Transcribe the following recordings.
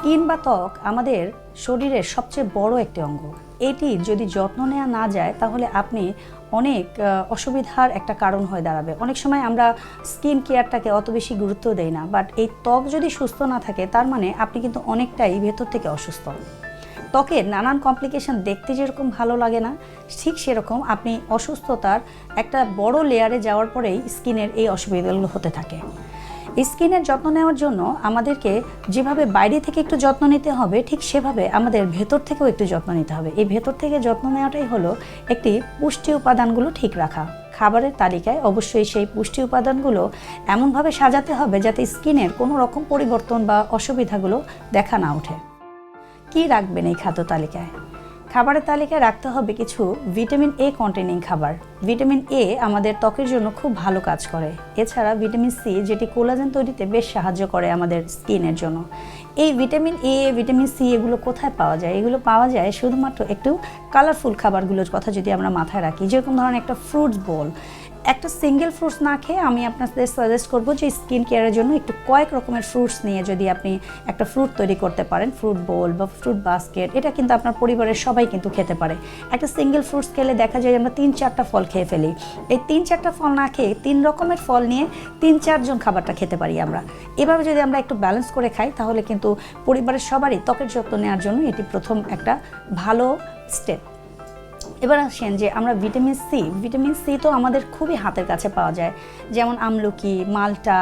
Skin বা ত্বক আমাদের শরীরের সবচেয়ে বড় একটি অঙ্গ। এটি যদি যত্ন নেওয়া না যায় তাহলে আপনি অনেক অসুবিধার একটা কারণ হয়ে দাঁড়াবে। অনেক সময় আমরা স্কিন কেয়ারটাকে অত বেশি গুরুত্ব দেই না, বাট এই ত্বক যদি সুস্থ না থাকে তার মানে আপনি কিন্তু অনেকটাই ভেতর থেকে অসুস্থ। ত্বকের নানান কমপ্লিকেশন দেখতে যেরকম ভালো লাগে না, ঠিক সেরকম আপনি অসুস্থতার একটা বড় লেয়ারে যাওয়ার পরেই স্কিনের এই অসুবিধাগুলো হতে থাকে। স্কিনের যত্ন নেওয়ার জন্য আমাদেরকে যেভাবে বাইরে থেকে একটু যত্ন নিতে হবে, ঠিক সেভাবে আমাদের ভেতর থেকেও একটু যত্ন নিতে হবে। এই ভেতর থেকে যত্ন নেওয়াটাই হলো একটি পুষ্টি উপাদানগুলো ঠিক রাখা। খাবারের তালিকায় অবশ্যই সেই পুষ্টি উপাদানগুলো এমনভাবে সাজাতে হবে যাতে স্কিনের কোনো রকম পরিবর্তন বা অসুবিধাগুলো দেখা না ওঠে। কি রাখবেন এই খাদ্য তালিকায়? খাবারের তালিকায় রাখতে হবে কিছু ভিটামিন এ কন্টেনিং খাবার। ভিটামিন এ আমাদের ত্বকের জন্য খুব ভালো কাজ করে। এছাড়া ভিটামিন সি, যেটি কোলাজেন তৈরিতে বেশ সাহায্য করে আমাদের স্কিনের জন্য। এই ভিটামিন এ, ভিটামিন সি এগুলো কোথায় পাওয়া যায়? এগুলো পাওয়া যায় শুধুমাত্র একটু কালারফুল খাবারগুলোর কথা যদি আমরা মাথায় রাখি, যেরকম ধরনের একটা ফ্রুটস বোল। একটা সিঙ্গেল ফ্রুটস না খেয়ে আমি আপনাদের সাজেস্ট করবো যে স্কিন কেয়ারের জন্য একটু কয়েক রকমের ফ্রুটস নিয়ে যদি আপনি একটা ফ্রুট তৈরি করতে পারেন, ফ্রুট বোল বা ফ্রুট বাস্কেট, এটা কিন্তু আপনার পরিবারের সবাই কিন্তু খেতে পারে। একটা সিঙ্গেল ফ্রুটস খেলে দেখা যায় আমরা 3-4টা ফল খেয়ে ফেলি। এই 3-4টা ফল না খেয়ে 3 রকমের ফল নিয়ে 3-4 জন খাবারটা খেতে পারি আমরা। এভাবে যদি আমরা একটু ব্যালেন্স করে খাই তাহলে কিন্তু পরিবারের সবারই ত্বকের যত্ন নেওয়ার জন্য এটি প্রথম একটা ভালো স্টেপ। এবার আসেন যে আমরা ভিটামিন সি তো আমাদের খুবই হাতের কাছে পাওয়া যায়, যেমন আমলকি, মালটা,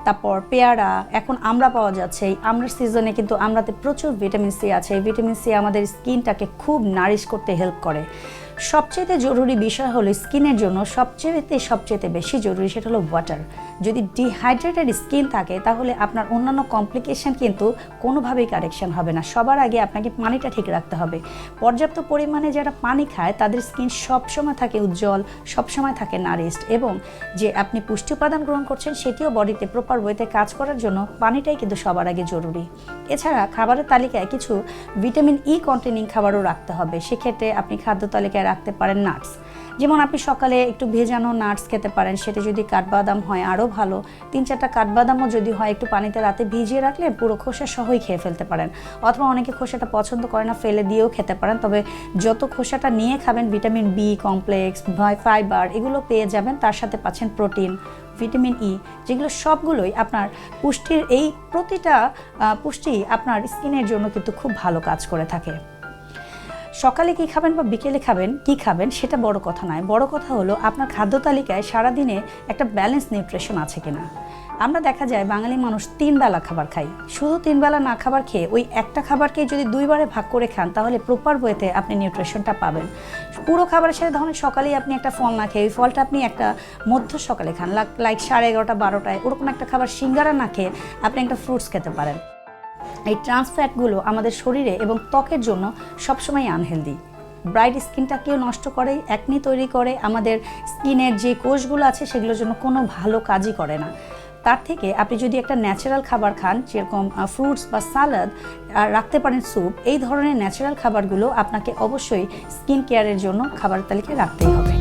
তারপর পেয়ারা, এখন আমরা পাওয়া যাচ্ছে। এই আমরার সিজনে কিন্তু আমরাতে প্রচুর ভিটামিন সি আছে। এই ভিটামিন সি আমাদের স্কিনটাকে খুব নারিশ করতে হেল্প করে। সবচেয়ে জরুরি বিষয় হলো স্কিনের জন্য সবচেয়ে বেশি জরুরি সেটা হলো ওয়াটার। যদি ডিহাইড্রেটেড স্কিন থাকে তাহলে আপনার অন্যান্য কমপ্লিকেশন কিন্তু কোনোভাবেই কারেকশন হবে না। সবার আগে আপনাকে পানিটা ঠিক রাখতে হবে। পর্যাপ্ত পরিমাণে যারা পানি খায় তাদের স্কিন সবসময় থাকে উজ্জ্বল, সবসময় থাকে নারিশড, এবং যে আপনি পুষ্টি উপাদান গ্রহণ করছেন সেটিও বডিতে প্রপার ওয়েতে কাজ করার জন্য পানিটাই কিন্তু সবার আগে জরুরি। এছাড়া খাবারের তালিকায় কিছু ভিটামিন ই কন্টেনিং খাবারও রাখতে হবে। সেক্ষেত্রে আপনি খাদ্য তালিকায় রাখতে পারেন নাটস। যেমন আপনি সকালে একটু ভেজানো নাটস খেতে পারেন, সেটা যদি কাঠবাদাম হয় আরও ভালো। 3-4টা কাঠবাদামও যদি হয় একটু পানিতে রাতে ভিজিয়ে রাখলে পুরো খোসা সহই খেয়ে ফেলতে পারেন। অথবা অনেকে খোসাটা পছন্দ করে না, ফেলে দিয়েও খেতে পারেন। তবে যত খোসাটা নিয়ে খাবেন ভিটামিন বি কমপ্লেক্স, ফাইবার এগুলো পেয়ে যাবেন। তার সাথে পাচ্ছেন প্রোটিন, ভিটামিন ই, যেগুলো সবগুলোই আপনার পুষ্টির এই প্রতিটা পুষ্টি আপনার স্কিনের জন্য কিন্তু খুব ভালো কাজ করে থাকে। সকালে কি খাবেন বা বিকেলে খাবেন, কি খাবেন সেটা বড় কথা নয়। বড় কথা হলো আপনার খাদ্য তালিকায় সারাদিনে একটা ব্যালেন্স নিউট্রিশন আছে কিনা। আমরা দেখা যায় বাঙালি মানুষ 3 বেলা খাবার খাই। শুধু 3 বেলা না খাবার খেয়ে ওই একটা খাবারকে যদি 2 বারে ভাগ করে খান তাহলে প্রপার ওয়েতে আপনি নিউট্রিশনটা পাবেন। পুরো খাবারের সাথে ধরনের সকালেই আপনি একটা ফল না খেয়ে ওই ফলটা আপনি একটা মধ্য সকালে খান, লাইক 11:30 12টায়, ওরকম একটা খাবার সিঙ্গারা না খেয়ে আপনি একটা ফ্রুটস খেতে পারেন। এই ট্রান্সফ্যাটগুলো আমাদের শরীরে এবং ত্বকের জন্য সবসময় আনহেলদি। ব্রাইট স্কিনটাকেও নষ্ট করে, অ্যাকনি তৈরি করে, আমাদের স্কিনের যে কোষগুলো আছে সেগুলোর জন্য কোনো ভালো কাজই করে না। তার থেকে আপনি যদি একটা ন্যাচারাল খাবার খান, যেরকম ফ্রুটস বা সালাদ, আর রাখতে পারেন স্যুপ, এই ধরনের ন্যাচারাল খাবারগুলো আপনাকে অবশ্যই স্কিন কেয়ারের জন্য খাবারের তালিকায় রাখতেই হবে।